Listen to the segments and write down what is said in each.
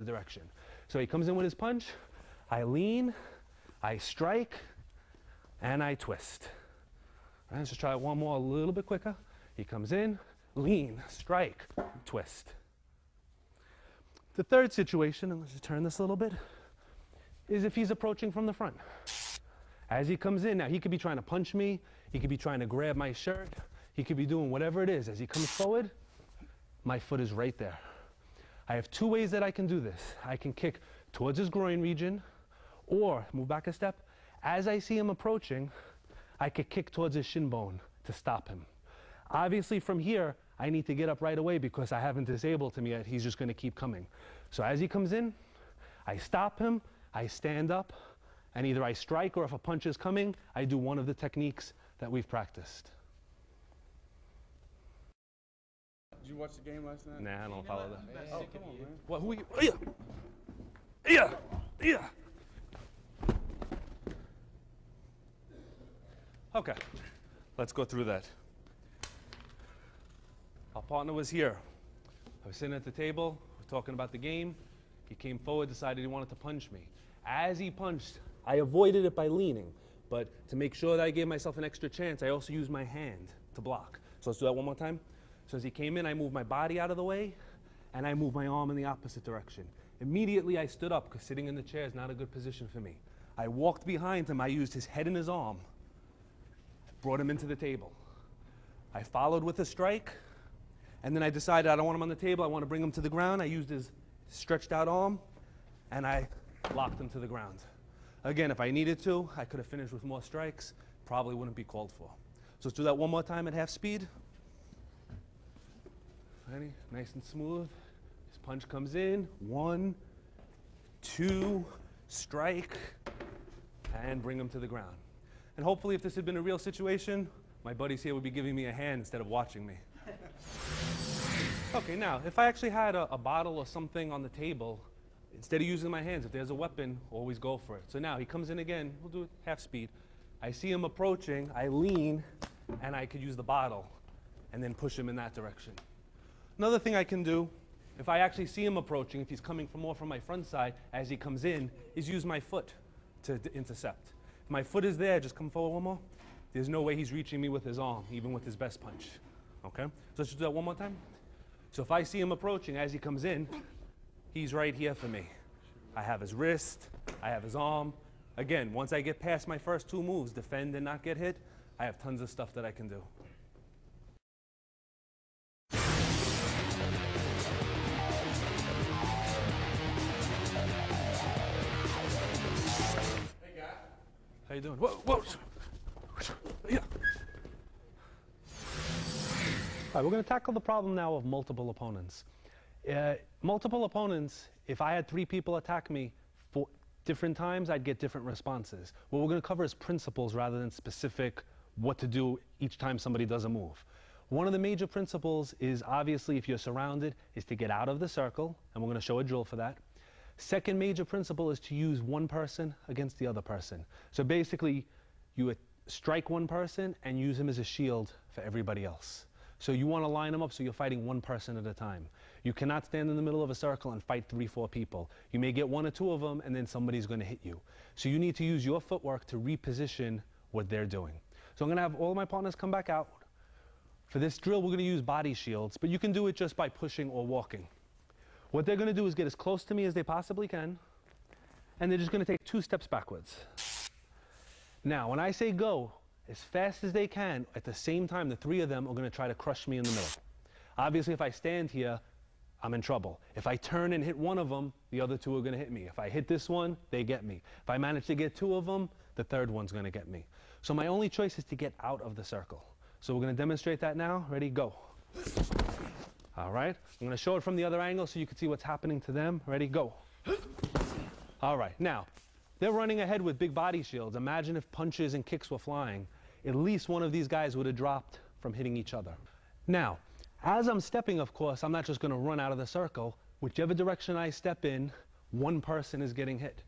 the direction. So he comes in with his punch, I lean, I strike, and I twist. All right, let's just try one more a little bit quicker. He comes in, lean, strike, twist. The third situation, and let's just turn this a little bit, is if he's approaching from the front. As he comes in, now he could be trying to punch me, he could be trying to grab my shirt, he could be doing whatever it is. As he comes forward, my foot is right there. I have two ways that I can do this. I can kick towards his groin region, or move back a step. As I see him approaching, I could kick towards his shin bone to stop him. Obviously from here, I need to get up right away because I haven't disabled him yet. He's just going to keep coming. So as he comes in, I stop him, I stand up, and either I strike or if a punch is coming, I do one of the techniques that we've practiced. Did you watch the game last night? Nah, I don't follow that. Oh, come on, man. What, who are you? Yeah. Okay, let's go through that. Our partner was here. I was sitting at the table, we're talking about the game. He came forward, decided he wanted to punch me. As he punched, I avoided it by leaning, but to make sure that I gave myself an extra chance, I also used my hand to block. So let's do that one more time. So as he came in, I moved my body out of the way, and I moved my arm in the opposite direction. Immediately, I stood up, because sitting in the chair is not a good position for me. I walked behind him, I used his head and his arm, brought him into the table. I followed with a strike, and then I decided I don't want him on the table, I want to bring him to the ground. I used his stretched out arm, and I locked him to the ground. Again, if I needed to, I could have finished with more strikes, probably wouldn't be called for. So let's do that one more time at half speed. Ready? Nice and smooth. His punch comes in, 1, 2, strike, and bring him to the ground. And hopefully if this had been a real situation, my buddies here would be giving me a hand instead of watching me. Okay, now, if I actually had a bottle or something on the table, instead of using my hands, if there's a weapon, always go for it. So now he comes in again, we'll do it half speed. I see him approaching, I lean, and I could use the bottle and then push him in that direction. Another thing I can do, if I actually see him approaching, if he's coming more from my front side as he comes in, is use my foot to intercept. If my foot is there, just come forward one more. There's no way he's reaching me with his arm, even with his best punch. Okay? So let's just do that one more time. So if I see him approaching as he comes in, he's right here for me. I have his wrist, I have his arm. Again, once I get past my first two moves, defend and not get hit, I have tons of stuff that I can do. Hey, guy. How you doing? Whoa. Yeah. All right, we're going to tackle the problem now of multiple opponents. Multiple opponents, if I had 3 people attack me 4 different times, I'd get different responses. What we're going to cover is principles rather than specific what to do each time somebody does a move. One of the major principles is obviously if you're surrounded is to get out of the circle, and we're going to show a drill for that. Second major principle is to use one person against the other person. So basically, you strike one person and use him as a shield for everybody else. So you want to line them up so you're fighting one person at a time. You cannot stand in the middle of a circle and fight 3, 4 people. You may get 1 or 2 of them and then somebody's going to hit you. So you need to use your footwork to reposition what they're doing. So I'm going to have all of my partners come back out. For this drill, we're going to use body shields, but you can do it just by pushing or walking. What they're going to do is get as close to me as they possibly can, and they're just going to take 2 steps backwards. Now, when I say go, as fast as they can, at the same time, the 3 of them are going to try to crush me in the middle. Obviously, if I stand here, I'm in trouble. If I turn and hit one of them, the other 2 are going to hit me. If I hit this one, they get me. If I manage to get 2 of them, the 3rd one's going to get me. So my only choice is to get out of the circle. So we're going to demonstrate that now. Ready? Go. All right. I'm going to show it from the other angle so you can see what's happening to them. Ready? Go. All right. Now, they're running ahead with big body shields. Imagine if punches and kicks were flying. At least one of these guys would have dropped from hitting each other. Now, as I'm stepping, of course, I'm not just going to run out of the circle. Whichever direction I step in, one person is getting hit.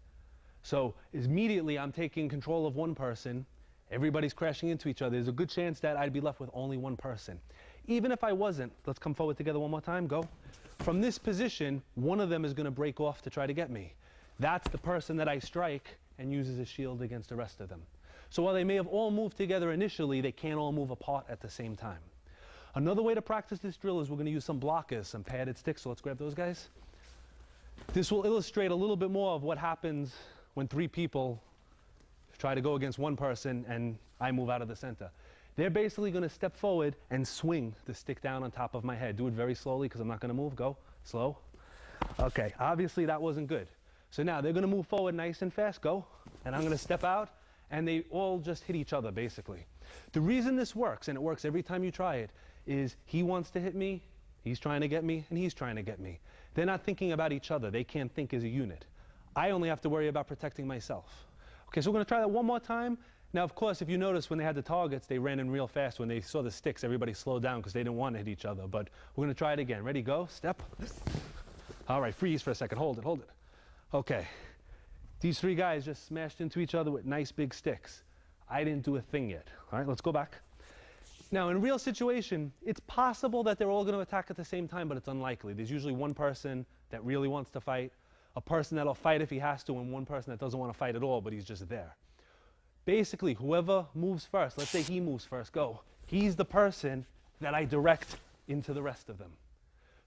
So immediately I'm taking control of one person. Everybody's crashing into each other. There's a good chance that I'd be left with only one person. Even if I wasn't, let's come forward together one more time. Go. From this position, one of them is going to break off to try to get me. That's the person that I strike and uses a shield against the rest of them. So while they may have all moved together initially, they can't all move apart at the same time. Another way to practice this drill is we're going to use some blockers, some padded sticks. So let's grab those guys. This will illustrate a little bit more of what happens when 3 people try to go against one person and I move out of the center. They're basically going to step forward and swing the stick down on top of my head. Do it very slowly because I'm not going to move. Go. Slow. Okay. Obviously that wasn't good. So now they're going to move forward nice and fast. Go. And I'm going to step out and they all just hit each other basically. The reason this works, and it works every time you try it, is he wants to hit me, he's trying to get me, and he's trying to get me. They're not thinking about each other. They can't think as a unit. I only have to worry about protecting myself. Okay, so we're going to try that one more time. Now, of course, if you notice when they had the targets, they ran in real fast. When they saw the sticks, everybody slowed down because they didn't want to hit each other. But we're going to try it again. Ready, go, step. All right, freeze for a second. Hold it, hold it. Okay. These 3 guys just smashed into each other with nice big sticks. I didn't do a thing yet. All right, let's go back. Now, in a real situation, it's possible that they're all going to attack at the same time, but it's unlikely. There's usually one person that really wants to fight, a person that'll fight if he has to, and one person that doesn't want to fight at all, but he's just there. Basically, whoever moves first, let's say he moves first, go. He's the person that I direct into the rest of them.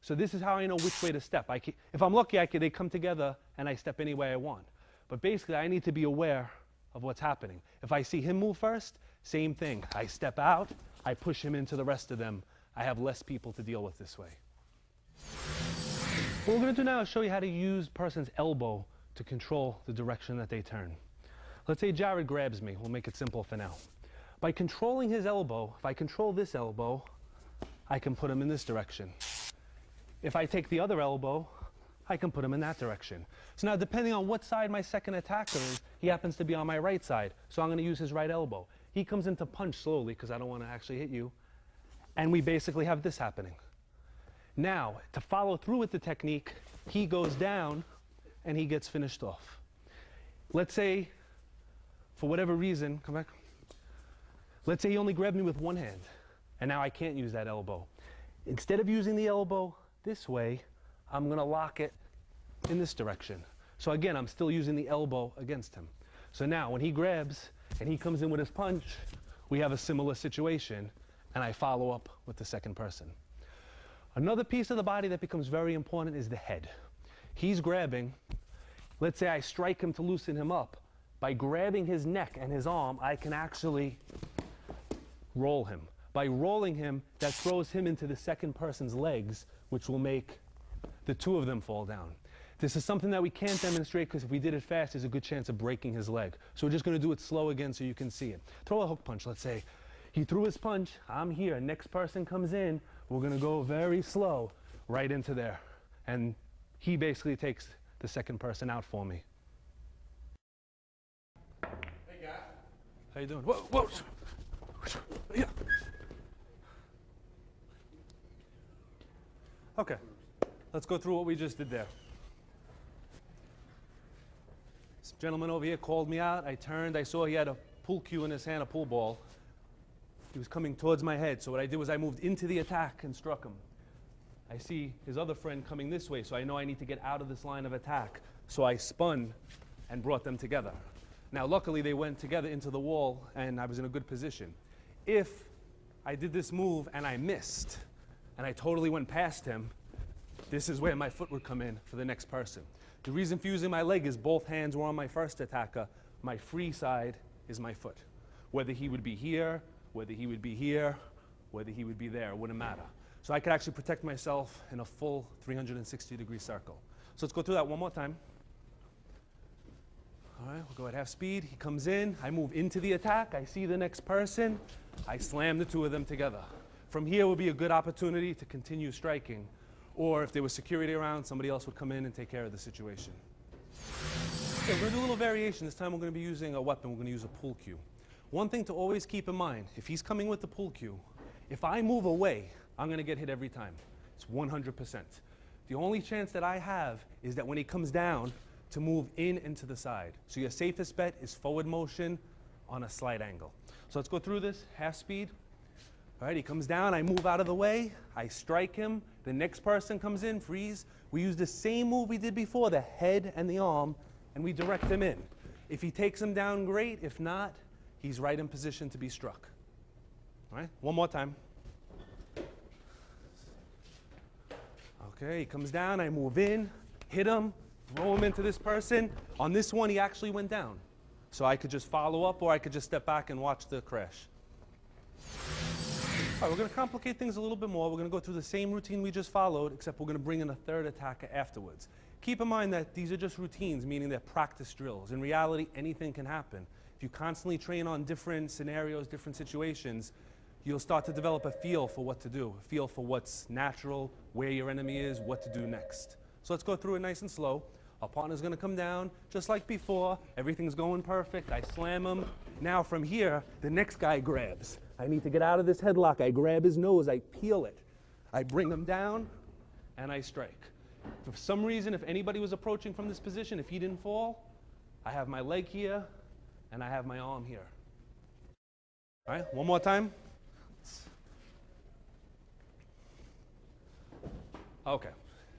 So this is how I know which way to step. If I'm lucky, they come together and I step any way I want. But basically, I need to be aware of what's happening. If I see him move first, same thing. I step out, I push him into the rest of them. I have less people to deal with this way. What we're going to do now is show you how to use a person's elbow to control the direction that they turn. Let's say Jared grabs me. We'll make it simple for now. By controlling his elbow, if I control this elbow, I can put him in this direction. If I take the other elbow, I can put him in that direction. So now, depending on what side my second attacker is, he happens to be on my right side. So I'm going to use his right elbow. He comes in to punch slowly because I don't want to actually hit you. And we basically have this happening. Now, to follow through with the technique, he goes down and he gets finished off. Let's say, for whatever reason, come back. Let's say he only grabbed me with one hand, and now I can't use that elbow. Instead of using the elbow this way, I'm going to lock it in this direction. So again, I'm still using the elbow against him. So now, when he grabs and he comes in with his punch, we have a similar situation, and I follow up with the second person. Another piece of the body that becomes very important is the head. He's grabbing. Let's say I strike him to loosen him up. By grabbing his neck and his arm, I can actually roll him. By rolling him, that throws him into the second person's legs, which will make the 2 of them fall down. This is something that we can't demonstrate because if we did it fast, there's a good chance of breaking his leg. So we're just going to do it slow again so you can see it. Throw a hook punch. Let's say he threw his punch. I'm here. Next person comes in. We're going to go very slow right into there. And he basically takes the second person out for me. Hey, guy. How you doing? Whoa, whoa. Yeah. Okay. Let's go through what we just did there. This gentleman over here called me out. I turned. I saw he had a pool cue in his hand, a pool ball. He was coming towards my head. So what I did was I moved into the attack and struck him. I see his other friend coming this way, so I know I need to get out of this line of attack. So I spun and brought them together. Now, luckily, they went together into the wall, and I was in a good position. If I did this move and I missed, and I totally went past him, this is where my foot would come in for the next person. The reason for using my leg is both hands were on my first attacker. My free side is my foot. Whether he would be here, whether he would be here, whether he would be there, it wouldn't matter. So I could actually protect myself in a full 360-degree circle. So let's go through that one more time. All right, we'll go at half speed. He comes in. I move into the attack. I see the next person. I slam the 2 of them together. From here would be a good opportunity to continue striking. Or if there was security around, somebody else would come in and take care of the situation. Okay, we're going to do a little variation. This time we're going to be using a weapon. We're going to use a pool cue. One thing to always keep in mind, if he's coming with the pool cue, if I move away, I'm going to get hit every time. It's 100%. The only chance that I have is that when he comes down, to move in and to the side. So your safest bet is forward motion on a slight angle. So let's go through this, half speed. All right, he comes down, I move out of the way, I strike him, the next person comes in, freeze. We use the same move we did before, the head and the arm, and we direct him in. If he takes him down, great. If not, he's right in position to be struck. All right, one more time. Okay, he comes down, I move in, hit him, throw him into this person. On this one, he actually went down. So I could just follow up, or I could just step back and watch the crash. All right, we're going to complicate things a little bit more. We're going to go through the same routine we just followed, except we're going to bring in a third attacker afterwards. Keep in mind that these are just routines, meaning they're practice drills. In reality, anything can happen. If you constantly train on different scenarios, different situations, you'll start to develop a feel for what to do, a feel for what's natural, where your enemy is, what to do next. So let's go through it nice and slow. Our partner's going to come down, just like before. Everything's going perfect. I slam him. Now from here, the next guy grabs. I need to get out of this headlock. I grab his nose. I peel it. I bring him down, and I strike. For some reason, if anybody was approaching from this position, if he didn't fall, I have my leg here, and I have my arm here. All right, one more time. Okay,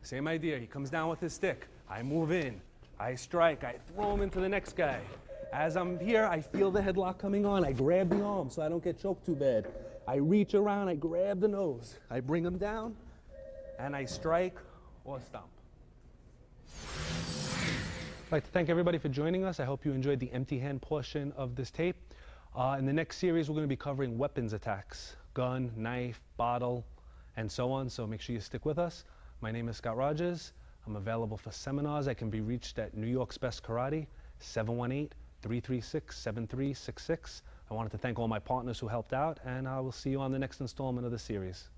same idea. He comes down with his stick. I move in. I strike. I throw him into the next guy. As I'm here, I feel the headlock coming on. I grab the arm so I don't get choked too bad. I reach around. I grab the nose. I bring him down, and I strike or stomp. I'd like to thank everybody for joining us. I hope you enjoyed the empty hand portion of this tape. In the next series, we're going to be covering weapons attacks, gun, knife, bottle, and so on. So make sure you stick with us. My name is Scott Rogers. I'm available for seminars. I can be reached at New York's Best Karate, 718-336-7366. I wanted to thank all my partners who helped out, and I will see you on the next installment of the series.